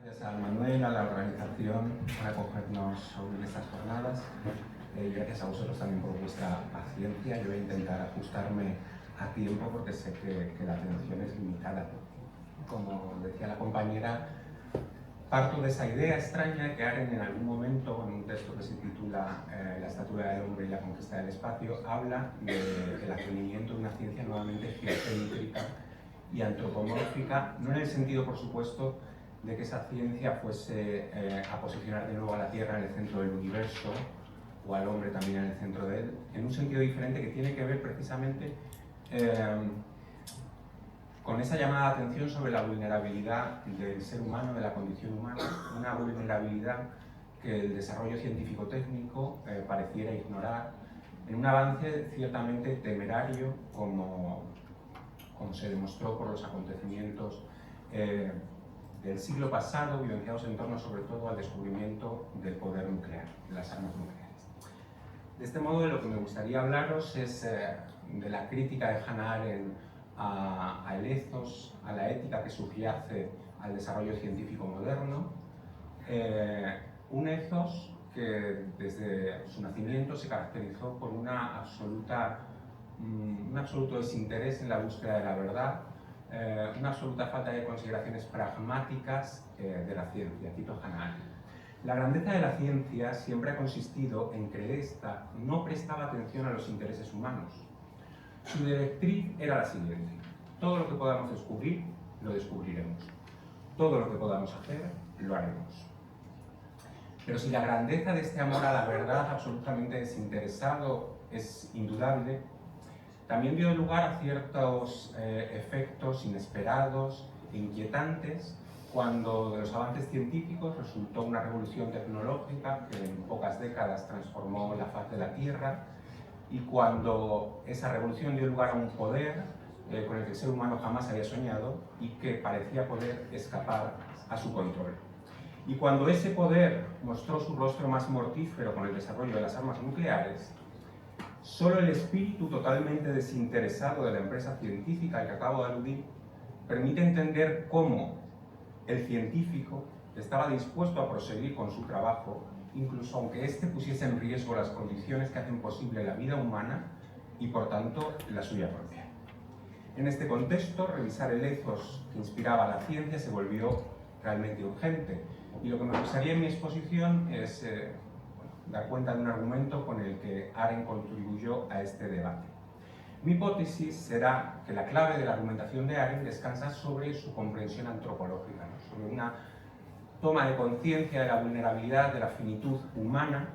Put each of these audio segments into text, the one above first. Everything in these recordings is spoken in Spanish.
Gracias a Manuel, a la organización, por acogernos hoy en estas jornadas. Gracias a vosotros también por vuestra paciencia. Yo voy a intentar ajustarme a tiempo porque sé que la atención es limitada. Como decía la compañera, parto de esa idea extraña que Arendt en algún momento, en un texto que se titula La estatura del hombre y la conquista del espacio, habla del advenimiento de una ciencia nuevamente geocéntrica y antropomórfica, no en el sentido, por supuesto, de que esa ciencia fuese a posicionar de nuevo a la Tierra en el centro del universo o al hombre también en el centro de él, en un sentido diferente que tiene que ver precisamente con esa llamada de atención sobre la vulnerabilidad del ser humano, de la condición humana, una vulnerabilidad que el desarrollo científico-técnico pareciera ignorar, en un avance ciertamente temerario como se demostró por los acontecimientos del siglo pasado, vivenciados en torno sobre todo al descubrimiento del poder nuclear, de las armas nucleares. De este modo, de lo que me gustaría hablaros es de la crítica de Hannah Arendt al ethos, a la ética que subyace al desarrollo científico moderno, un ethos que desde su nacimiento se caracterizó por un absoluto desinterés en la búsqueda de la verdad, una absoluta falta de consideraciones pragmáticas de la ciencia. Cito Hannah Arendt. La grandeza de la ciencia siempre ha consistido en que ésta no prestaba atención a los intereses humanos. Su directriz era la siguiente: todo lo que podamos descubrir, lo descubriremos. Todo lo que podamos hacer, lo haremos. Pero si la grandeza de este amor a la verdad absolutamente desinteresado es indudable, también dio lugar a ciertos efectos inesperados e inquietantes cuando de los avances científicos resultó una revolución tecnológica que en pocas décadas transformó la faz de la Tierra, y cuando esa revolución dio lugar a un poder con el que el ser humano jamás había soñado y que parecía poder escapar a su control. Y cuando ese poder mostró su rostro más mortífero con el desarrollo de las armas nucleares, solo el espíritu totalmente desinteresado de la empresa científica al que acabo de aludir permite entender cómo el científico estaba dispuesto a proseguir con su trabajo, incluso aunque éste pusiese en riesgo las condiciones que hacen posible la vida humana y, por tanto, la suya propia. En este contexto, revisar el ethos que inspiraba a la ciencia se volvió realmente urgente, y lo que me gustaría en mi exposición es dar cuenta de un argumento con el que Arendt contribuyó a este debate. Mi hipótesis será que la clave de la argumentación de Arendt descansa sobre su comprensión antropológica, ¿no? Sobre una toma de conciencia de la vulnerabilidad, de la finitud humana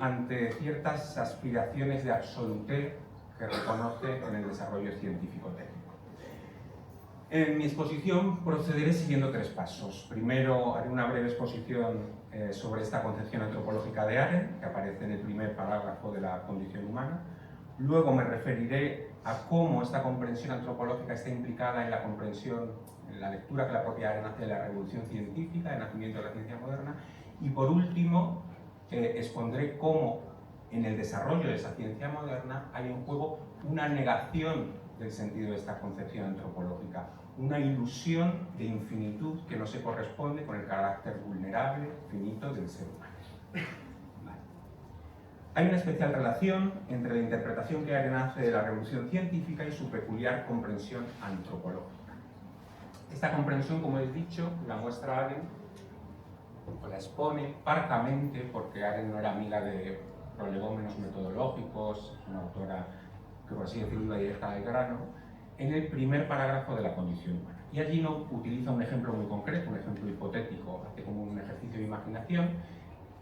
ante ciertas aspiraciones de absolutez que reconoce en el desarrollo científico-técnico. En mi exposición procederé siguiendo tres pasos. Primero, haré una breve exposición sobre esta concepción antropológica de Arendt, que aparece en el primer parágrafo de la condición humana. Luego me referiré a cómo esta comprensión antropológica está implicada en la comprensión, en la lectura que la propia Arendt hace de la revolución científica, el nacimiento de la ciencia moderna. Y por último, expondré cómo en el desarrollo de esa ciencia moderna hay en juego una negación del sentido de esta concepción antropológica, una ilusión de infinitud que no se corresponde con el carácter vulnerable, finito del ser humano. Vale. Hay una especial relación entre la interpretación que Arendt hace de la revolución científica y su peculiar comprensión antropológica. Esta comprensión, como he dicho, la muestra Arendt, o la expone parcamente, porque Arendt no era amiga de prolegómenos metodológicos, una autora que, por así decirlo, iba directa al grano, en el primer parágrafo de la condición humana. Y allí no utiliza un ejemplo muy concreto, un ejemplo hipotético, hace como un ejercicio de imaginación,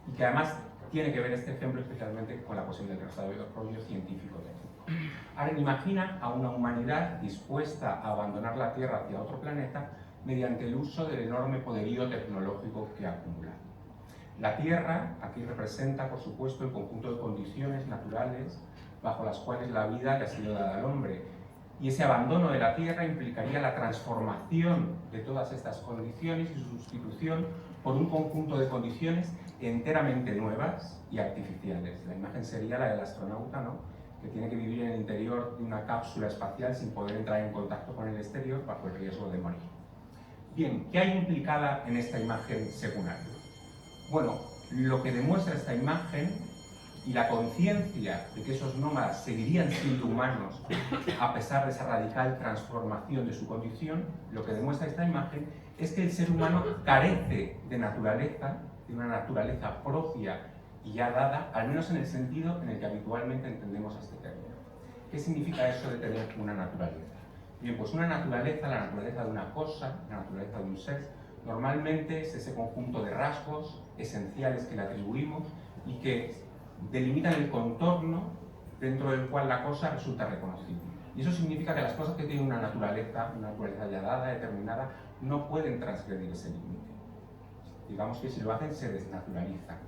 y que además tiene que ver este ejemplo especialmente con la cuestión del desarrollo científico-técnico. Arendt imagina a una humanidad dispuesta a abandonar la Tierra hacia otro planeta mediante el uso del enorme poderío tecnológico que acumula. La Tierra aquí representa, por supuesto, el conjunto de condiciones naturales bajo las cuales la vida le ha sido dada al hombre, y ese abandono de la Tierra implicaría la transformación de todas estas condiciones y su sustitución por un conjunto de condiciones enteramente nuevas y artificiales. La imagen sería la del astronauta, ¿no?, que tiene que vivir en el interior de una cápsula espacial sin poder entrar en contacto con el exterior bajo el riesgo de morir. Bien, ¿qué hay implicada en esta imagen según Aren? Bueno, lo que demuestra esta imagen y la conciencia de que esos nómadas seguirían siendo humanos a pesar de esa radical transformación de su condición, lo que demuestra esta imagen es que el ser humano carece de naturaleza, de una naturaleza propia y ya dada, al menos en el sentido en el que habitualmente entendemos este término. ¿Qué significa eso de tener una naturaleza? Bien, pues una naturaleza, la naturaleza de una cosa, la naturaleza de un ser, normalmente es ese conjunto de rasgos esenciales que le atribuimos y que delimitan el contorno dentro del cual la cosa resulta reconocible. Y eso significa que las cosas que tienen una naturaleza ya dada, determinada, no pueden transgredir ese límite. Digamos que si lo hacen, se desnaturalizan.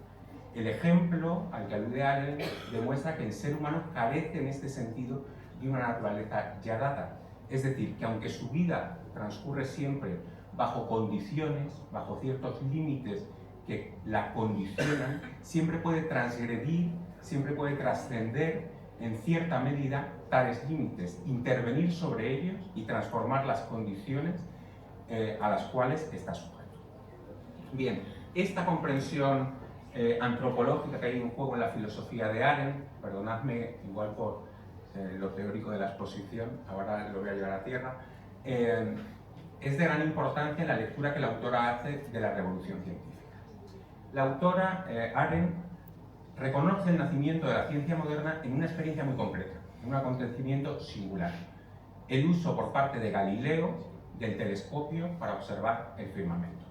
El ejemplo al que alude Aren demuestra que el ser humano carece en este sentido de una naturaleza ya dada. Es decir, que aunque su vida transcurre siempre bajo condiciones, bajo ciertos límites que la condicionan, siempre puede transgredir, siempre puede trascender en cierta medida tales límites, intervenir sobre ellos y transformar las condiciones a las cuales está sujeto. Bien, esta comprensión antropológica que hay en juego en la filosofía de Aren, perdonadme igual por lo teórico de la exposición, ahora lo voy a llevar a tierra, es de gran importancia en la lectura que la autora hace de la revolución científica. La autora, Aren, reconoce el nacimiento de la ciencia moderna en una experiencia muy concreta, en un acontecimiento singular. El uso por parte de Galileo del telescopio para observar el firmamento.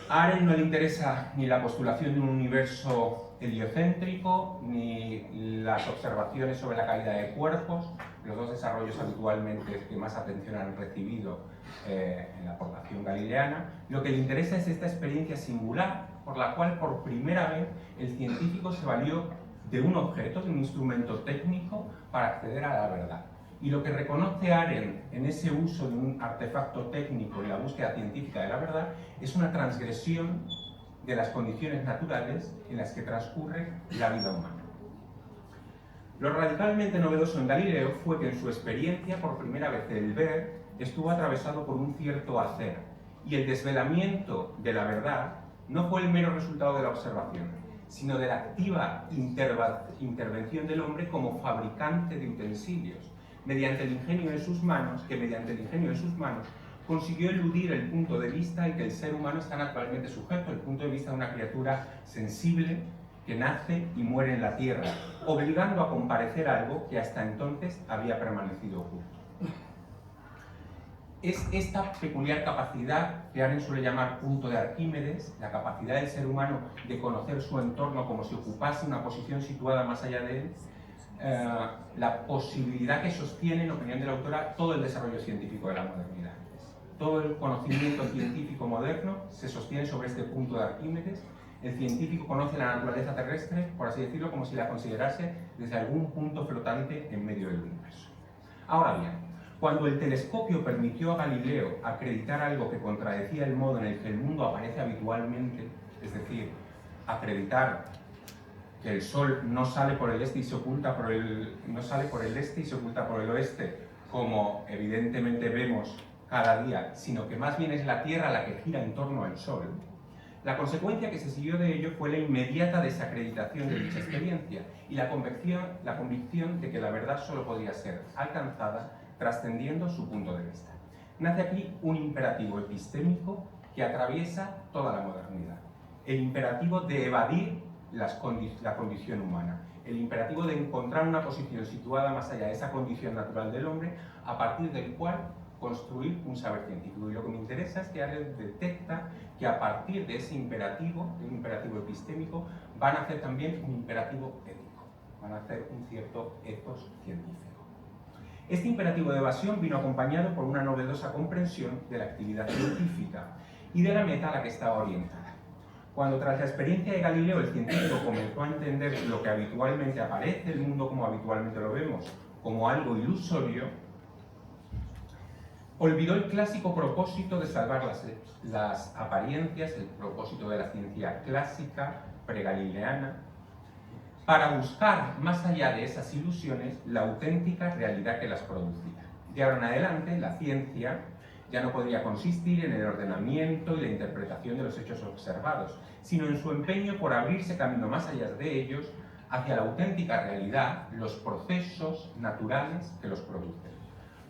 A Aren no le interesa ni la postulación de un universo heliocéntrico, ni las observaciones sobre la caída de cuerpos, los dos desarrollos habitualmente que más atención han recibido en la aportación galileana. Lo que le interesa es esta experiencia singular por la cual por primera vez el científico se valió de un objeto, de un instrumento técnico para acceder a la verdad. Y lo que reconoce Aren en ese uso de un artefacto técnico y la búsqueda científica de la verdad es una transgresión de las condiciones naturales en las que transcurre la vida humana. Lo radicalmente novedoso en Galileo fue que en su experiencia, por primera vez el ver estuvo atravesado por un cierto hacer, y el desvelamiento de la verdad no fue el mero resultado de la observación, sino de la activa intervención del hombre como fabricante de utensilios, mediante el ingenio de sus manos, consiguió eludir el punto de vista al que el ser humano está naturalmente sujeto, el punto de vista de una criatura sensible que nace y muere en la tierra, obligando a comparecer algo que hasta entonces había permanecido oculto. Es esta peculiar capacidad que Aren suele llamar punto de Arquímedes, la capacidad del ser humano de conocer su entorno como si ocupase una posición situada más allá de él, la posibilidad que sostiene, en opinión de la autora, todo el desarrollo científico de la modernidad. Todo el conocimiento científico moderno se sostiene sobre este punto de Arquímedes. El científico conoce la naturaleza terrestre, por así decirlo, como si la considerase desde algún punto flotante en medio del universo. Ahora bien, cuando el telescopio permitió a Galileo acreditar algo que contradecía el modo en el que el mundo aparece habitualmente, es decir, acreditar que el Sol no sale por el este y se oculta por el oeste, como evidentemente vemos cada día, sino que más bien es la Tierra la que gira en torno al Sol, la consecuencia que se siguió de ello fue la inmediata desacreditación de dicha experiencia y la convicción de que la verdad solo podía ser alcanzada trascendiendo su punto de vista. Nace aquí un imperativo epistémico que atraviesa toda la modernidad. El imperativo de evadir la condición humana. El imperativo de encontrar una posición situada más allá de esa condición natural del hombre, a partir del cual construir un saber científico. Y lo que me interesa es que Aren detecta que a partir de ese imperativo, de un imperativo epistémico, van a hacer también un imperativo ético. Van a hacer un cierto ethos científico. Este imperativo de evasión vino acompañado por una novedosa comprensión de la actividad científica y de la meta a la que estaba orientada. Cuando tras la experiencia de Galileo el científico comenzó a entender lo que habitualmente aparece, el mundo como habitualmente lo vemos, como algo ilusorio, olvidó el clásico propósito de salvar las apariencias, el propósito de la ciencia clásica, pregalileana, para buscar, más allá de esas ilusiones, la auténtica realidad que las producía. De ahora en adelante, la ciencia ya no podría consistir en el ordenamiento y la interpretación de los hechos observados, sino en su empeño por abrirse camino más allá de ellos hacia la auténtica realidad, los procesos naturales que los producen.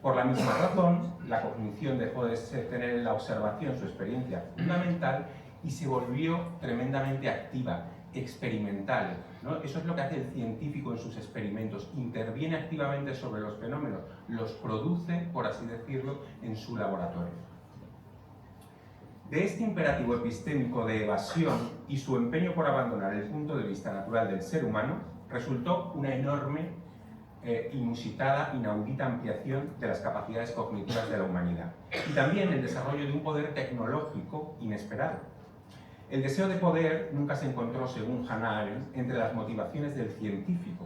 Por la misma razón, la cognición dejó de tener en la observación su experiencia fundamental y se volvió tremendamente activa, experimental, ¿no? Eso es lo que hace el científico en sus experimentos, interviene activamente sobre los fenómenos, los produce, por así decirlo, en su laboratorio. De este imperativo epistémico de evasión y su empeño por abandonar el punto de vista natural del ser humano, resultó una enorme, inusitada, inaudita ampliación de las capacidades cognitivas de la humanidad y también el desarrollo de un poder tecnológico inesperado. El deseo de poder nunca se encontró, según Hannah Arendt, entre las motivaciones del científico.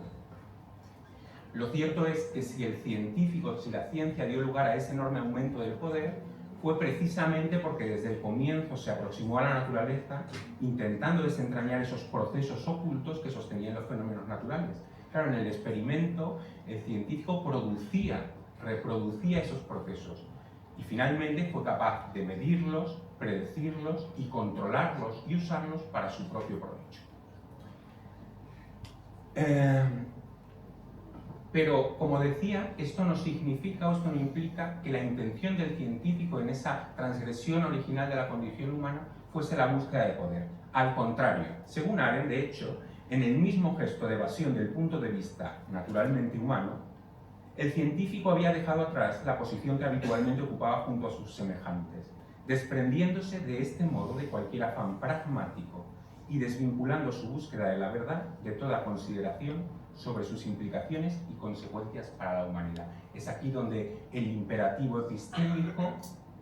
Lo cierto es que si la ciencia dio lugar a ese enorme aumento del poder, fue precisamente porque desde el comienzo se aproximó a la naturaleza intentando desentrañar esos procesos ocultos que sostenían los fenómenos naturales. Claro, en el experimento el científico reproducía esos procesos y finalmente fue capaz de medirlos, predecirlos y controlarlos y usarlos para su propio provecho. Pero, como decía, esto no significa o esto no implica que la intención del científico en esa transgresión original de la condición humana fuese la búsqueda de poder. Al contrario, según Arendt, de hecho, en el mismo gesto de evasión del punto de vista naturalmente humano, el científico había dejado atrás la posición que habitualmente ocupaba junto a sus semejantes, desprendiéndose de este modo de cualquier afán pragmático y desvinculando su búsqueda de la verdad de toda consideración sobre sus implicaciones y consecuencias para la humanidad. Es aquí donde el imperativo epistémico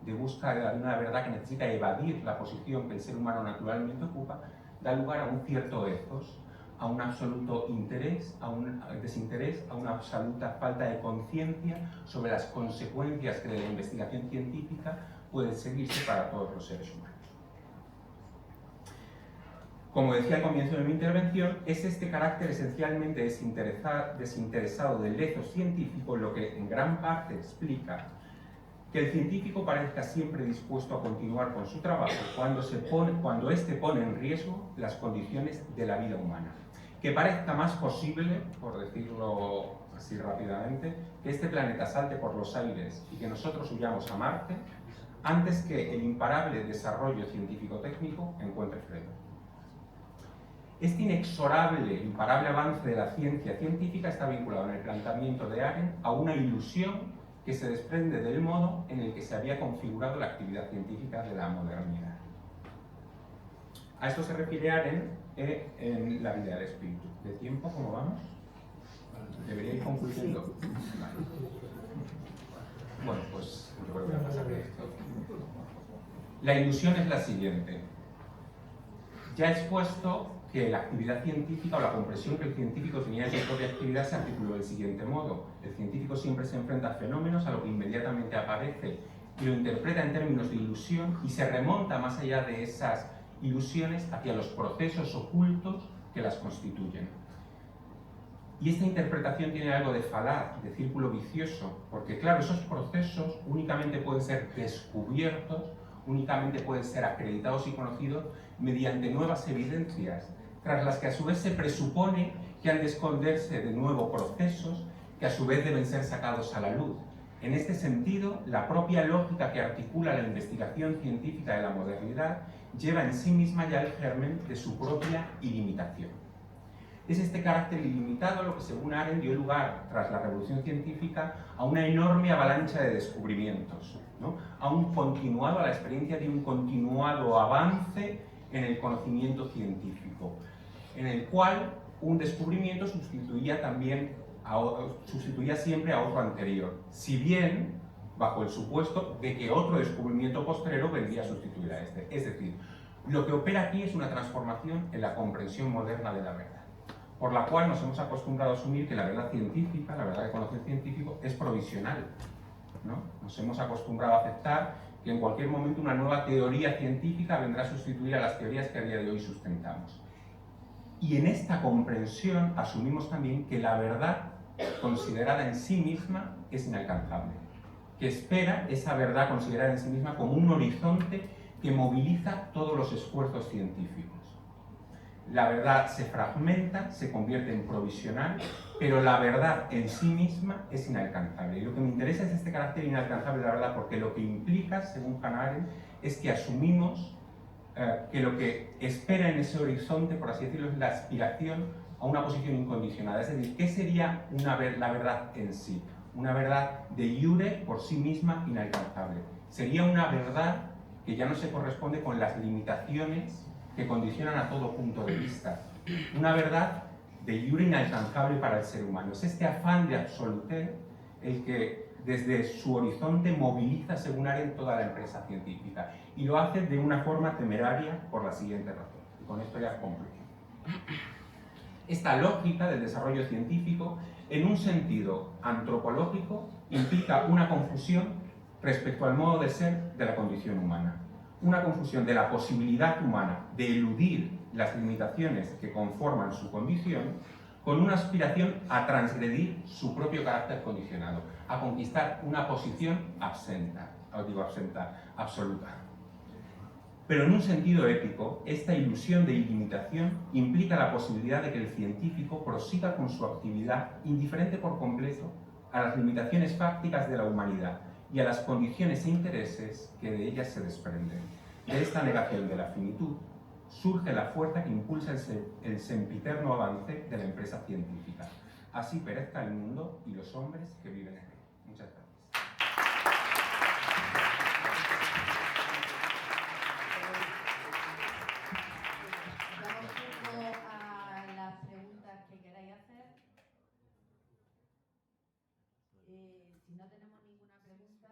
de búsqueda de una verdad que necesita evadir la posición que el ser humano naturalmente ocupa, da lugar a un cierto ethos, a un absoluto interés, a un desinterés, a una absoluta falta de conciencia sobre las consecuencias que de la investigación científica pueden seguirse para todos los seres humanos. Como decía al comienzo de mi intervención, es este carácter esencialmente desinteresado del ethos científico lo que en gran parte explica que el científico parezca siempre dispuesto a continuar con su trabajo cuando éste pone en riesgo las condiciones de la vida humana. Que parezca más posible, por decirlo así rápidamente, que este planeta salte por los aires y que nosotros huyamos a Marte antes que el imparable desarrollo científico-técnico encuentre freno. Este inexorable, imparable avance de la ciencia científica está vinculado en el planteamiento de Arendt a una ilusión que se desprende del modo en el que se había configurado la actividad científica de la modernidad. A esto se refiere Arendt en La vida del espíritu. ¿De tiempo cómo vamos? ¿Debería ir concluyendo? Vale. Bueno, pues yo creo que voy a pasar de esto. La ilusión es la siguiente. Ya he expuesto que la actividad científica o la comprensión que el científico tenía de su propia actividad se articuló del siguiente modo. El científico siempre se enfrenta a fenómenos, a lo que inmediatamente aparece y lo interpreta en términos de ilusión y se remonta más allá de esas ilusiones hacia los procesos ocultos que las constituyen. Y esta interpretación tiene algo de falaz, de círculo vicioso, porque claro, esos procesos únicamente pueden ser descubiertos, únicamente pueden ser acreditados y conocidos mediante nuevas evidencias, tras las que a su vez se presupone que han de esconderse de nuevo procesos que a su vez deben ser sacados a la luz. En este sentido, la propia lógica que articula la investigación científica de la modernidad lleva en sí misma ya el germen de su propia ilimitación. Es este carácter ilimitado lo que, según Arendt, dio lugar, tras la revolución científica, a una enorme avalancha de descubrimientos, ¿no? A la experiencia de un continuado avance en el conocimiento científico, en el cual un descubrimiento sustituía siempre a otro anterior, si bien bajo el supuesto de que otro descubrimiento posterior vendría a sustituir a este. Es decir, lo que opera aquí es una transformación en la comprensión moderna de la verdad, por la cual nos hemos acostumbrado a asumir que la verdad científica, la verdad que conoce el científico, es provisional, ¿no? Nos hemos acostumbrado a aceptar que en cualquier momento una nueva teoría científica vendrá a sustituir a las teorías que a día de hoy sustentamos. Y en esta comprensión asumimos también que la verdad considerada en sí misma es inalcanzable, que espera esa verdad considerada en sí misma como un horizonte que moviliza todos los esfuerzos científicos. La verdad se fragmenta, se convierte en provisional, pero la verdad en sí misma es inalcanzable. Y lo que me interesa es este carácter inalcanzable de la verdad, porque lo que implica, según Hannah Arendt, es que asumimos que lo que espera en ese horizonte, por así decirlo, es la aspiración a una posición incondicionada. Es decir, ¿qué sería la verdad en sí? Una verdad de iure por sí misma inalcanzable. Sería una verdad que ya no se corresponde con las limitaciones que condicionan a todo punto de vista. Una verdad de iure inalcanzable para el ser humano. Es este afán de absolutez el que desde su horizonte moviliza, según Arendt, toda la empresa científica. Y lo hace de una forma temeraria por la siguiente razón. Y con esto ya concluyo. Esta lógica del desarrollo científico, en un sentido antropológico, implica una confusión respecto al modo de ser de la condición humana. Una confusión de la posibilidad humana de eludir las limitaciones que conforman su condición con una aspiración a transgredir su propio carácter condicionado, a conquistar una posición absoluta. Pero en un sentido ético, esta ilusión de ilimitación implica la posibilidad de que el científico prosiga con su actividad indiferente por completo a las limitaciones fácticas de la humanidad y a las condiciones e intereses que de ellas se desprenden. De esta negación de la finitud surge la fuerza que impulsa el sempiterno avance de la empresa científica. Así perezca el mundo y los hombres que viven en él. Muchas gracias. Damos tiempo a las preguntas que queráis hacer. Si no tenemos ninguna pregunta...